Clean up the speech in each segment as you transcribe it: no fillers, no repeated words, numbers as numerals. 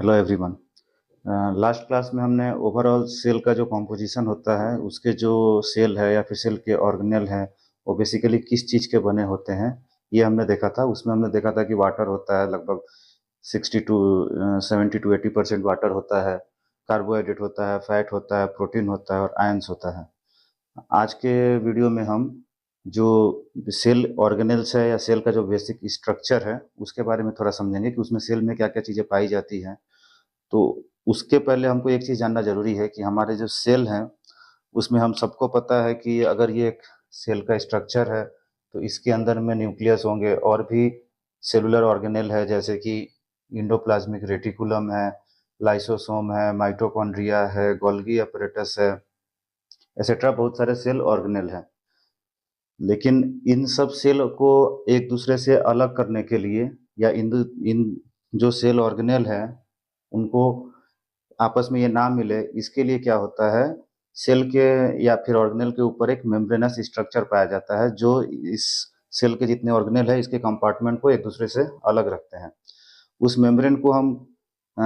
Hello everyone. Last class में हमने overall cell का जो कॉम्पोजिशन होता है उसके जो सेल है या फिर सेल के ऑर्गेनेल हैं वो बेसिकली किस चीज़ के बने होते हैं ये हमने देखा था। उसमें हमने देखा था कि वाटर होता है लगभग 60 टू 70 टू 80% वाटर होता है, कार्बोहाइड्रेट होता है, फैट होता है, प्रोटीन होता है और आयंस होता है। आज के वीडियो में हम जो सेल ऑर्गेनेल्स है या सेल का जो बेसिक स्ट्रक्चर है उसके बारे में थोड़ा समझेंगे कि उसमें सेल में क्या क्या चीज़ें पाई जाती हैं। तो उसके पहले हमको एक चीज़ जानना ज़रूरी है कि हमारे जो सेल हैं, उसमें हम सबको पता है कि अगर ये एक सेल का स्ट्रक्चर है, तो इसके अंदर में न्यूक्लियस होंगे और भी सेलुलर ऑर्गेनेल है जैसे कि एंडोप्लाज्मिक रेटिकुलम है, लाइसोसोम है, माइटोकॉन्ड्रिया है, गोल्गी अपैरेटस है, एसेट्रा बहुत सारे सेल ऑर्गेनेल हैं। लेकिन इन सब सेल को एक दूसरे से अलग करने के लिए या इन जो सेल ऑर्गेनेल है उनको आपस में ये ना मिले इसके लिए क्या होता है, सेल के या फिर ऑर्गेनेल के ऊपर एक मेम्ब्रेनस स्ट्रक्चर पाया जाता है जो इस सेल के जितने ऑर्गेनेल है इसके कंपार्टमेंट को एक दूसरे से अलग रखते हैं। उस मेम्ब्रेन को हम अ,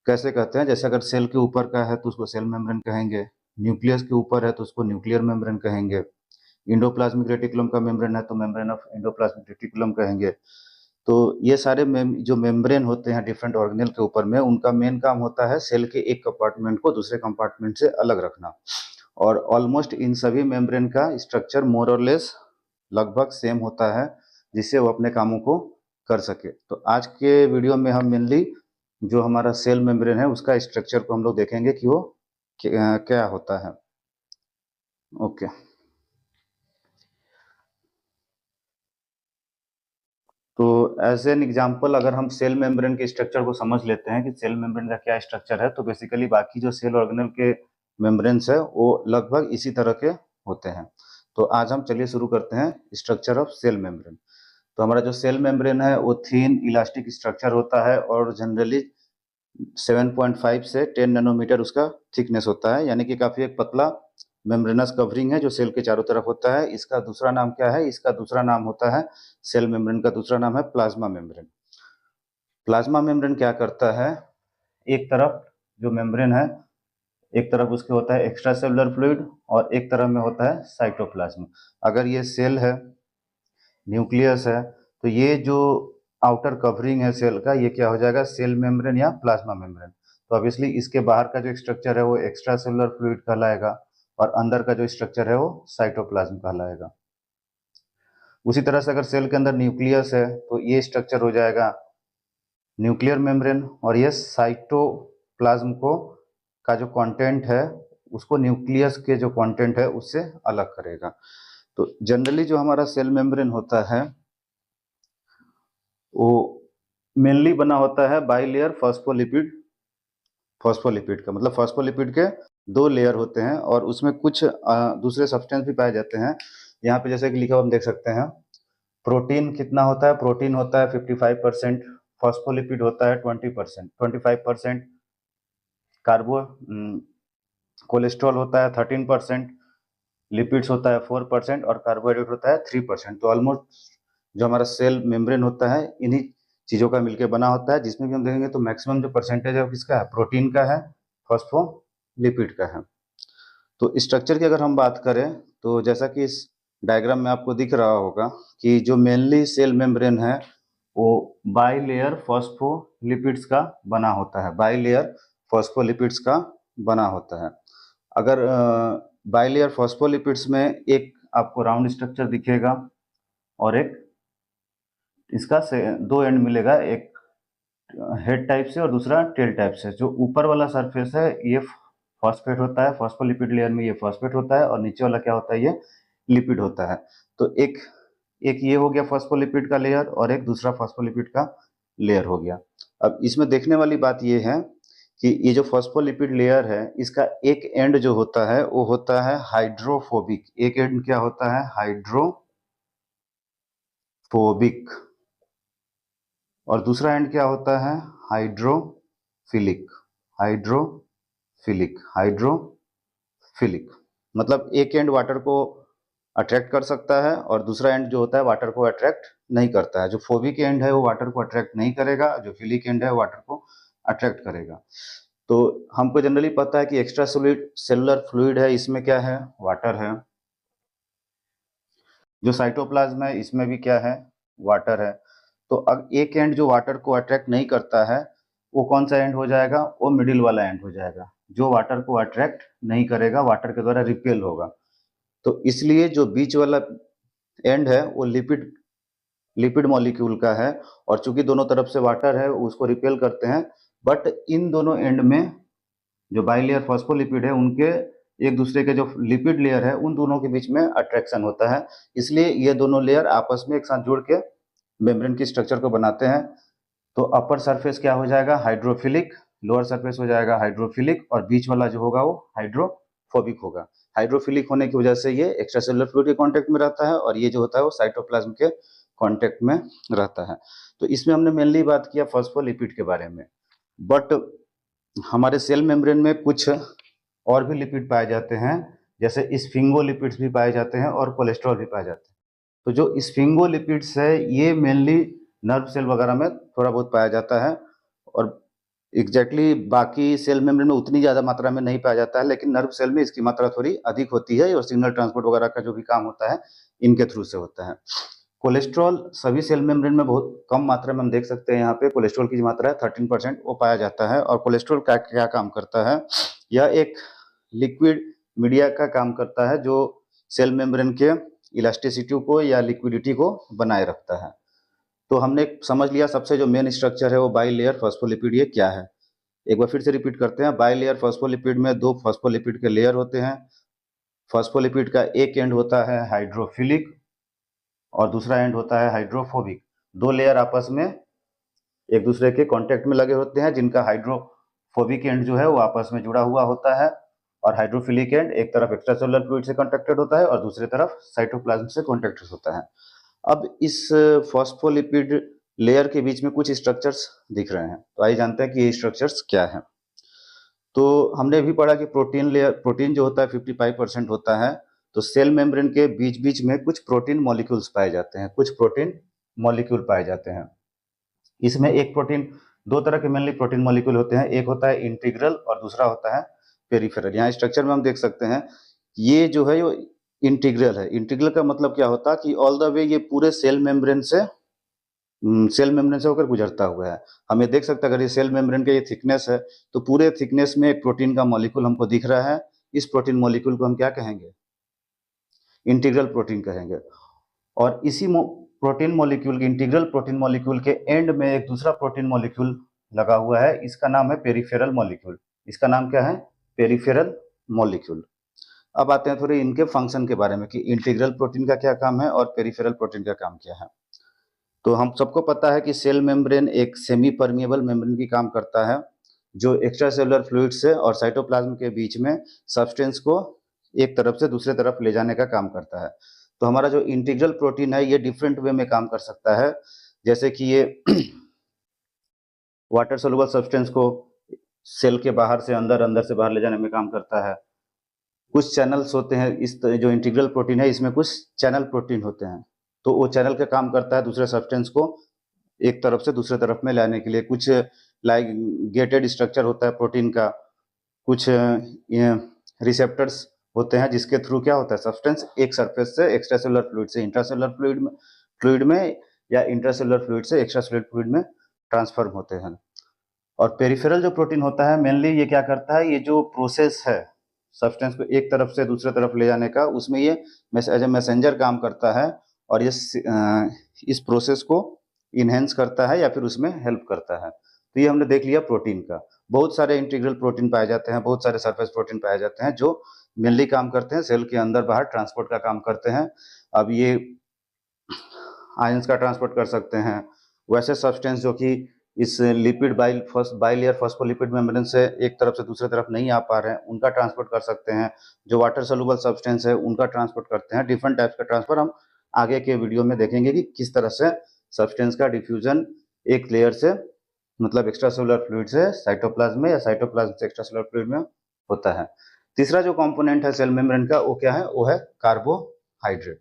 कैसे कहते हैं, जैसे अगर सेल के ऊपर का है तो उसको सेल मेम्ब्रेन कहेंगे, न्यूक्लियस के ऊपर है तो उसको न्यूक्लियर मेम्ब्रेन कहेंगे, इंडोप्लाज्मिक रेटिकुलम का मेम्ब्रेन है तो मेम्ब्रेन ऑफ इंडोप्लाज्मिक रेटिकुलम कहेंगे। तो ये सारे जो मेम्ब्रेन होते हैं डिफरेंट ऑर्गेनेल के ऊपर में, उनका मेन काम होता है सेल के एक कंपार्टमेंट को दूसरे कंपार्टमेंट से अलग रखना। और ऑलमोस्ट इन सभी मेम्ब्रेन का स्ट्रक्चर मोर और लेस लगभग सेम होता है जिससे वो अपने कामों को कर सके। तो आज के वीडियो में हम मेनली जो हमारा सेल मेम्ब्रेन है उसका स्ट्रक्चर को हम लोग देखेंगे कि वो क्या होता है। ओके, तो एज एन एग्जांपल अगर हम सेल मेम्ब्रेन के स्ट्रक्चर को समझ लेते हैं कि सेल मेम्ब्रेन का क्या स्ट्रक्चर है, तो बेसिकली बाकी जो सेल ऑर्गेनेल के मेम्ब्रेन्स है वो लगभग इसी तरह के होते हैं। तो आज हम चलिए शुरू करते हैं स्ट्रक्चर ऑफ सेल मेम्ब्रेन। तो हमारा जो सेल मेम्ब्रेन है वो थिन इलास्टिक स्ट्रक्चर होता है और जनरली 7.5 से 10 नैनोमीटर उसका थिकनेस होता है, यानी कि काफी एक पतला मेम्ब्रेनस कवरिंग है जो सेल के चारों तरफ होता है। इसका दूसरा नाम क्या है? इसका दूसरा नाम होता है, सेल मेम्ब्रेन का दूसरा नाम है प्लाज्मा मेम्ब्रेन। प्लाज्मा मेम्ब्रेन क्या करता है, एक तरफ जो मेम्ब्रेन है, एक तरफ उसके होता है एक्स्ट्रा सेलुलर फ्लूइड और एक तरफ में होता है साइटोप्लाज्म। अगर ये सेल है, न्यूक्लियस है, तो ये जो आउटर कवरिंग है सेल का, ये क्या हो जाएगा? सेल मेम्ब्रेन या प्लाज्मा मेम्ब्रेन। तो ऑब्वियसली इसके बाहर का जो स्ट्रक्चर है वो एक्स्ट्रा सेलुलर फ्लूइड कहलाएगा और अंदर का जो स्ट्रक्चर है वो साइटोप्लाज्म कहलाएगा। उसी तरह से अगर सेल के अंदर न्यूक्लियस है तो ये स्ट्रक्चर हो जाएगा न्यूक्लियर मेम्ब्रेन और ये साइटोप्लाज्म को का जो कंटेंट है उसको न्यूक्लियस के जो कंटेंट है उससे अलग करेगा। तो जनरली जो हमारा सेल मेम्ब्रेन होता है वो मेनली बना होता है बाइलेयर फॉस्फोलिपिड। फॉस्फोलिपिड का मतलब फॉस्फोलिपिड के दो लेयर होते हैं और उसमें कुछ दूसरे सब्सटेंस भी पाए जाते हैं। यहाँ पे जैसे कि लिखा हुआ हम देख सकते हैं। प्रोटीन कितना होता है? प्रोटीन होता है 55%, फॉस्फोलिपिड होता है 20%, 25%, कार्बो कोलेस्ट्रॉल होता है 13%, लिपिड्स होता है 4% और कार्बोहाइड्रेट होता है 3%। तो ऑलमोस्ट जो हमारा सेल मेम्ब्रेन होता है इन्हीं चीजों का मिलकर बना होता है, जिसमें भी हम देखेंगे तो मैक्सिमम जो परसेंटेज है किसका है? प्रोटीन का है, फॉस्फोलिपिड का है। तो स्ट्रक्चर की अगर हम बात करें तो जैसा कि इस डायग्राम में आपको दिख रहा होगा कि जो मेनली सेल मेम्ब्रेन है वो बाइलेयर फॉस्फोलिपिड्स का बना होता है, बाइलेयर फॉस्फोलिपिड्स का बना होता है। अगर बाइलेयर फॉस्फोलिपिड्स में एक आपको राउंड स्ट्रक्चर दिखेगा और एक इसका से दो एंड मिलेगा, एक हेड टाइप से और दूसरा टेल टाइप से। जो ऊपर वाला सरफेस है ये फॉस्फेट होता है, फॉस्फोलिपिड लेयर में ये फॉस्फेट होता है और नीचे वाला क्या होता है? ये लिपिड होता है। तो एक एक ये हो गया फॉस्फोलिपिड का लेयर और एक दूसरा फॉस्फोलिपिड का लेयर हो गया। अब इसमें देखने वाली बात ये है कि ये जो फॉस्फोलिपिड लेयर है इसका एक एंड जो होता है वो होता है हाइड्रोफोबिक। एक एंड क्या होता है? हाइड्रोफोबिक। और दूसरा एंड क्या होता है? हाइड्रोफिलिक। हाइड्रोफिलिक, हाइड्रोफिलिक मतलब एक एंड वाटर को अट्रैक्ट कर सकता है और दूसरा एंड जो होता है वाटर को अट्रैक्ट नहीं करता है। जो फोबिक एंड है वो वाटर को अट्रैक्ट नहीं करेगा, जो फिलिक एंड है वाटर को अट्रैक्ट करेगा। तो हमको जनरली पता है कि एक्स्ट्रा सेलुलर फ्लूइड है, इसमें क्या है, वाटर है। जो साइटोप्लाज्म है इसमें भी क्या है, वाटर है। तो अब एक एंड जो वाटर को अट्रैक्ट नहीं करता है वो कौन सा एंड हो जाएगा, वो मिडिल वाला एंड हो जाएगा, जो वाटर को अट्रैक्ट नहीं करेगा, वाटर के द्वारा रिपेल होगा। तो इसलिए जो बीच वाला एंड है वो लिपिड लिपिड मॉलिक्यूल का है, और चूंकि दोनों तरफ से वाटर है उसको रिपेल करते हैं। बट इन दोनों एंड में जो बाइलेयर फॉस्फोलिपिड है उनके एक दूसरे के जो लिपिड लेयर है उन दोनों के बीच में अट्रैक्शन होता है, इसलिए ये दोनों लेयर आपस में एक साथ जुड़ के मेम्ब्रेन की स्ट्रक्चर को बनाते हैं। तो अपर सरफेस क्या हो जाएगा, हाइड्रोफिलिक, लोअर सरफेस हो जाएगा हाइड्रोफिलिक, और बीच वाला जो होगा वो हाइड्रोफोबिक होगा। हाइड्रोफिलिक होने की वजह से ये एक्स्ट्रासेलुलर फ्लूइड के कांटेक्ट में रहता है, और ये जो होता है वो साइटोप्लाज्म के कांटेक्ट में रहता है। तो इसमें हमने मेनली बात किया फॉस्फोलिपिड के बारे में। बट हमारे सेल मेम्ब्रेन में कुछ और भी लिपिड पाए जाते हैं, जैसे स्फिंगोलिपिड्स भी पाए जाते हैं और कोलेस्ट्रॉल भी पाए जाते हैं। तो जो स्फिंगोलिपिड्स है ये मेनली नर्व सेल वगैरह में थोड़ा बहुत पाया जाता है, और एग्जैक्टली बाकी सेल मेम्ब्रेन में उतनी ज़्यादा मात्रा में नहीं पाया जाता है, लेकिन नर्व सेल में इसकी मात्रा थोड़ी अधिक होती है, और सिग्नल ट्रांसपोर्ट वगैरह का जो भी काम होता है इनके थ्रू से होता है। कोलेस्ट्रॉल सभी सेल मेम्ब्रेन में बहुत कम मात्रा में हम देख सकते हैं, यहाँ पे कोलेस्ट्रॉल की जो मात्रा है 13% वो पाया जाता है। और कोलेस्ट्रॉल क्या क्या काम करता है, यह एक लिक्विड मीडिया का काम करता है जो सेल मेम्ब्रेन के इलास्टिसिटी को या लिक्विडिटी को बनाए रखता है। तो हमने समझ लिया सबसे जो मेन स्ट्रक्चर है वो बाइलेयर फॉस्फोलिपिड ये क्या है। एक बार फिर से रिपीट करते हैं, बाइलेयर फॉस्फोलिपिड में दो फॉस्फोलिपिड के लेयर होते हैं। फॉस्फोलिपिड का एक एंड होता है हाइड्रोफिलिक और दूसरा एंड होता है हाइड्रोफोबिक। दो लेयर आपस में एक दूसरे के कांटेक्ट में लगे होते हैं, जिनका हाइड्रोफोबिक एंड जो है वो आपस में जुड़ा हुआ होता है, और हाइड्रोफिलिक एंड एक तरफ एक्स्ट्रासेलुलर फ्लूइड से कॉन्टेक्टेड होता है और दूसरी तरफ साइटोप्लाज्म से कॉन्टेक्टेड होता है। अब इस फॉस्फोलिपिड लेयर के बीच में कुछ स्ट्रक्चर्स दिख रहे हैं, तो आइए जानते हैं कि ये स्ट्रक्चर्स क्या है। तो हमने भी पढ़ा कि प्रोटीन जो होता है 55% होता है। तो सेल मेम्ब्रेन के बीच बीच में कुछ प्रोटीन मॉलिक्यूल्स पाए जाते हैं, कुछ प्रोटीन मॉलिक्यूल पाए जाते हैं। इसमें एक प्रोटीन, दो तरह के मेनली प्रोटीन मॉलिक्यूल होते हैं, एक होता है इंटीग्रल और दूसरा होता है पेरिफेरल। यहाँ स्ट्रक्चर में हम देख सकते हैं ये जो है ये इंटीग्रल है। इंटीग्रल का मतलब क्या होता है कि ऑल द वे ये पूरे सेल मेम्ब्रेन से होकर गुजरता हुआ है। हम ये देख सकते हैं, अगर ये सेल मेम्ब्रेन का ये थिकनेस है तो पूरे थिकनेस में एक प्रोटीन का मॉलिक्यूल हमको दिख रहा है। इस प्रोटीन मॉलिक्यूल को हम क्या कहेंगे, इंटीग्रल प्रोटीन कहेंगे। और इसी प्रोटीन मॉलिक्यूल के, इंटीग्रल प्रोटीन मॉलिक्यूल के एंड में एक दूसरा प्रोटीन मॉलिक्यूल लगा हुआ है, इसका नाम है पेरिफेरल मॉलिक्यूल। इसका नाम क्या है, पेरिफेरल मॉलिक्यूल। अब आते हैं थोड़े इनके फंक्शन के बारे में कि इंटीग्रल प्रोटीन का क्या काम है और पेरिफेरल प्रोटीन का काम क्या है। तो हम सबको पता है कि सेल मेम्ब्रेन एक सेमी परमिएबल मेम्ब्रेन की काम करता है, जो एक्स्ट्रा सेलुलर फ्लूइड से और साइटोप्लाज्म के बीच में सब्सटेंस को एक तरफ से दूसरे तरफ ले जाने का काम करता है। तो हमारा जो इंटीग्रल प्रोटीन है ये डिफरेंट वे में काम कर सकता है, जैसे कि ये वाटर सोलुबल सब्सटेंस को सेल के बाहर से अंदर, अंदर से बाहर ले जाने में काम करता है। कुछ चैनल्स होते हैं, इस जो इंटीग्रल प्रोटीन है इसमें कुछ चैनल प्रोटीन होते हैं, तो वो चैनल का काम करता है दूसरे सब्सटेंस को एक तरफ से दूसरे तरफ में लाने के लिए। कुछ लाइगेटेड स्ट्रक्चर होता है प्रोटीन का, कुछ रिसेप्टर्स होते हैं जिसके थ्रू क्या होता है, सब्सटेंस एक सरफेस से एक्स्ट्रासेलुलर फ्लूइड से इंट्रासेलुलर फ्लूइड में या इंट्रासेलुलर फ्लूइड से एक्स्ट्रासेलुलर फ्लूइड में ट्रांसफॉर्म होते हैं। और पेरिफेरल जो प्रोटीन होता है मेनली ये क्या करता है, ये जो प्रोसेस है सब्सटेंस को एक तरफ से दूसरे तरफ ले जाने का, उसमें ये एज ए मैसेंजर काम करता है, और ये इस प्रोसेस को इनहेंस करता है या फिर उसमें हेल्प करता है। तो ये हमने देख लिया प्रोटीन का। बहुत सारे इंटीग्रल प्रोटीन पाए जाते हैं, बहुत सारे सरफेस प्रोटीन पाए जाते हैं जो मेनली काम करते हैं सेल के अंदर बाहर ट्रांसपोर्ट का काम करते हैं। अब ये आयंस का ट्रांसपोर्ट कर सकते हैं, वैसे सब्सटेंस जो कि इस लिपिड बाइलेयर फॉस्फोलिपिड मेम्ब्रेन से एक तरफ से दूसरे तरफ नहीं आ पा रहे हैं उनका ट्रांसपोर्ट कर सकते हैं। जो वाटर सोलुबल सब्सटेंस है उनका ट्रांसपोर्ट करते हैं। डिफरेंट टाइप्स का ट्रांसफर हम आगे के वीडियो में देखेंगे कि किस तरह से सब्सटेंस का डिफ्यूजन एक लेयर से, मतलब एक्स्ट्रासेलुलर फ्लूइड से साइटोप्लाज्म में या साइटोप्लाज्म से एक्स्ट्रासेलुलर फ्लूइड में होता है। तीसरा जो कंपोनेंट है सेल मेम्ब्रेन का वो क्या है, वो है कार्बोहाइड्रेट।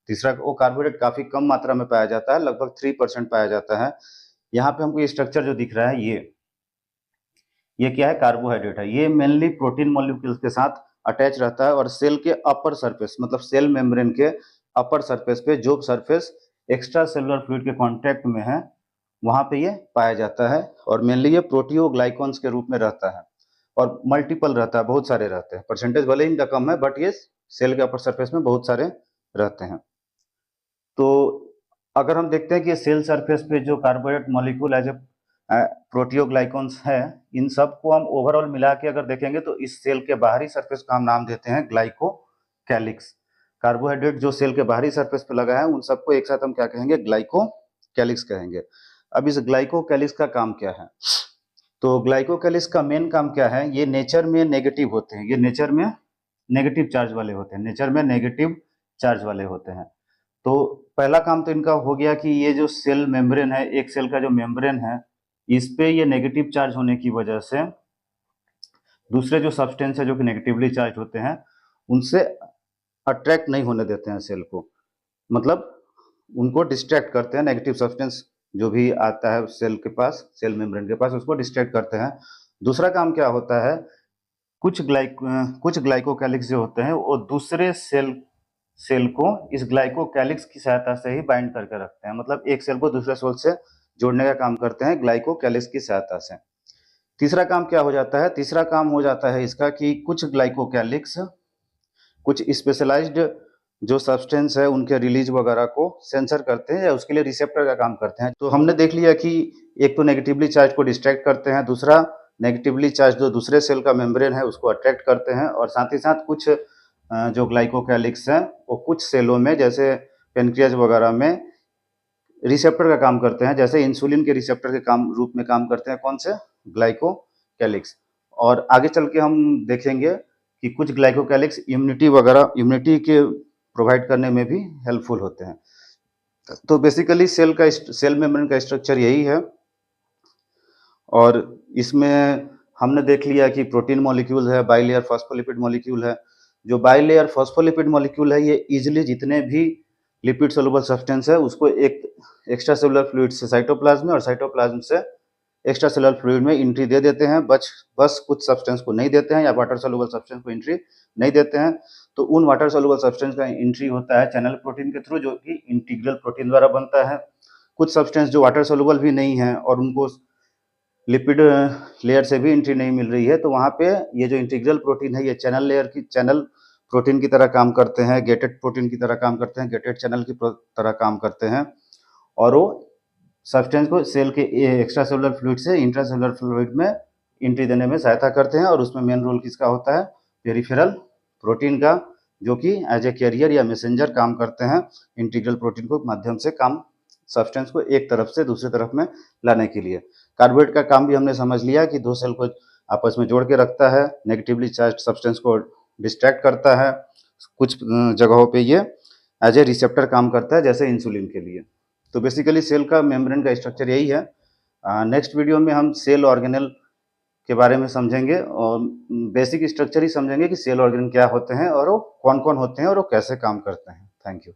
तीसरा वो कार्बोहाइड्रेट काफी कम मात्रा में पाया जाता है, लगभग 3% पाया जाता है। यहाँ पे हमको ये स्ट्रक्चर जो दिख रहा है ये क्या है, कार्बोहाइड्रेट है। ये मेनली प्रोटीन मॉलिक्यूल्स के साथ अटैच रहता है और सेल के अपर सरफेस मतलब सेल मेम्ब्रेन के अपर सरफेस पे, जो सरफेस एक्स्ट्रा सेलुलर फ्लूइड के कांटेक्ट में है, वहां पे ये पाया जाता है। और मेनली ये प्रोटियोग्लाइकॉन्स के रूप में रहता है और मल्टीपल रहता है, बहुत सारे रहते हैं। परसेंटेज भले ही इनका कम है बट ये सेल के अपर सरफेस में बहुत सारे रहते हैं। तो अगर हम देखते हैं कि सेल सरफेस पे जो कार्बोहाइड्रेट मॉलिक्यूल है, जो प्रोटियोग्लाइकॉन्स है, इन सबको हम ओवरऑल मिला के अगर देखेंगे तो इस सेल के बाहरी सरफेस का हम नाम देते हैं ग्लाइकोकैलिक्स। कार्बोहाइड्रेट जो सेल के बाहरी सरफेस पे लगा है उन सबको एक साथ हम क्या कहेंगे, ग्लाइकोकैलिक्स कहेंगे। अब इस ग्लाइकोकैलिक्स का काम क्या है? तो ग्लाइकोकैलिक्स का मेन काम क्या है? ये नेचर में नेगेटिव होते हैं, ये नेचर में नेगेटिव चार्ज वाले होते हैं, नेचर में नेगेटिव चार्ज वाले होते हैं। तो पहला काम तो इनका हो गया कि ये जो सेल मेम्ब्रेन है, एक सेल का जो मेम्ब्रेन है, इस पे ये नेगेटिव चार्ज होने की वजह से दूसरे जो सब्सटेंस है जो कि नेगेटिवली चार्ज होते हैं, उनसे अट्रैक्ट नहीं होने देते हैं सेल को, मतलब उनको डिस्ट्रैक्ट करते हैं। नेगेटिव सब्सटेंस जो भी आता है सेल के पास, सेल मेम्ब्रेन के पास, उसको डिस्ट्रैक्ट करते हैं। दूसरा काम क्या होता है, कुछ ग्लाइकोकैलिक्स जो होते हैं वो दूसरे सेल को इस ग्लाइकोकैलिक्स की सहायता से ही बाइंड करके रखते हैं, मतलब एक सेल को दूसरे सेल से जोड़ने का काम करते हैं ग्लाइकोकैलिक्स की सहायता से। तीसरा काम क्या हो जाता है? तीसरा काम हो जाता है इसका कि कुछ ग्लाइकोकैलिक्स कुछ स्पेशलाइज्ड जो सब्सटेंस है उनके रिलीज वगैरह को सेंसर करते हैं या उसके लिए रिसेप्टर का काम करते हैं। तो हमने देख लिया कि एक तो नेगेटिवली चार्ज को डिस्ट्रैक्ट करते हैं, दूसरा नेगेटिवली चार्ज जो दूसरे सेल का मेम्ब्रेन है उसको अट्रैक्ट करते हैं, और साथ ही साथ कुछ जो ग्लाइकोकैलिक्स हैं वो कुछ सेलों में जैसे पेनक्रियाज वगैरह में रिसेप्टर का काम करते हैं, जैसे इंसुलिन के रिसेप्टर के काम रूप में काम करते हैं। कौन से? ग्लाइकोकैलिक्स। और आगे चल के हम देखेंगे कि कुछ ग्लाइकोकैलिक्स इम्यूनिटी के प्रोवाइड करने में भी हेल्पफुल होते हैं। तो बेसिकली सेल मेम्ब्रेन का स्ट्रक्चर यही है। और इसमें हमने देख लिया कि प्रोटीन मॉलिक्यूल है, बाइलेयर फॉस्फोलिपिड मॉलिक्यूल है। जो बाइलेयर फॉस्फोलिपिड मॉलिक्यूल है ये इजीली जितने भी लिपिड सोलुबल सब्सटेंस है उसको एक एक्स्ट्रा सेलुलर फ्लूइड से साइटोप्लाज्म में और साइटोप्लाज्म से एक्स्ट्रा सेलुलर फ्लूइड में एंट्री दे देते हैं। बस कुछ सब्सटेंस को नहीं देते हैं या वाटर सोलुबल सब्सटेंस को एंट्री नहीं देते हैं। तो उन वाटर सोलुबल सब्सटेंस का एंट्री होता है चैनल प्रोटीन के थ्रू, जो कि इंटीग्रल प्रोटीन द्वारा बनता है। कुछ सब्सटेंस जो वाटर सोलुबल भी नहीं है और उनको लिपिड लेयर से भी एंट्री नहीं मिल रही है, तो वहाँ पे ये जो इंटीग्रल प्रोटीन है ये चैनल प्रोटीन की तरह काम करते हैं, गेटेड प्रोटीन की तरह काम करते हैं, गेटेड चैनल की तरह काम करते हैं, और वो सब्सटेंस को सेल के एक्स्ट्रा सेलुलर फ्लूइड से इंट्रासेलुलर फ्लूइड में एंट्री देने में सहायता करते हैं। और उसमें मेन रोल किसका होता है? पेरिफेरल प्रोटीन का, जो कि एज ए कैरियर या मैसेंजर काम करते हैं इंटीग्रल प्रोटीन को माध्यम से काम सब्सटेंस को एक तरफ से दूसरी तरफ में लाने के लिए। कार्बोहाइड्रेट का काम भी हमने समझ लिया कि दो सेल को आपस में जोड़ के रखता है, नेगेटिवली चार्ज सब्सटेंस को डिस्ट्रैक्ट करता है, कुछ जगहों पे ये एज ए रिसेप्टर काम करता है जैसे इंसुलिन के लिए। तो बेसिकली सेल का मेम्ब्रेन का स्ट्रक्चर यही है। नेक्स्ट वीडियो में हम सेल ऑर्गेनेल के बारे में समझेंगे और बेसिक स्ट्रक्चर ही समझेंगे कि सेल ऑर्गेनेल क्या होते हैं और वो कौन कौन होते हैं और वो कैसे काम करते हैं। Thank you.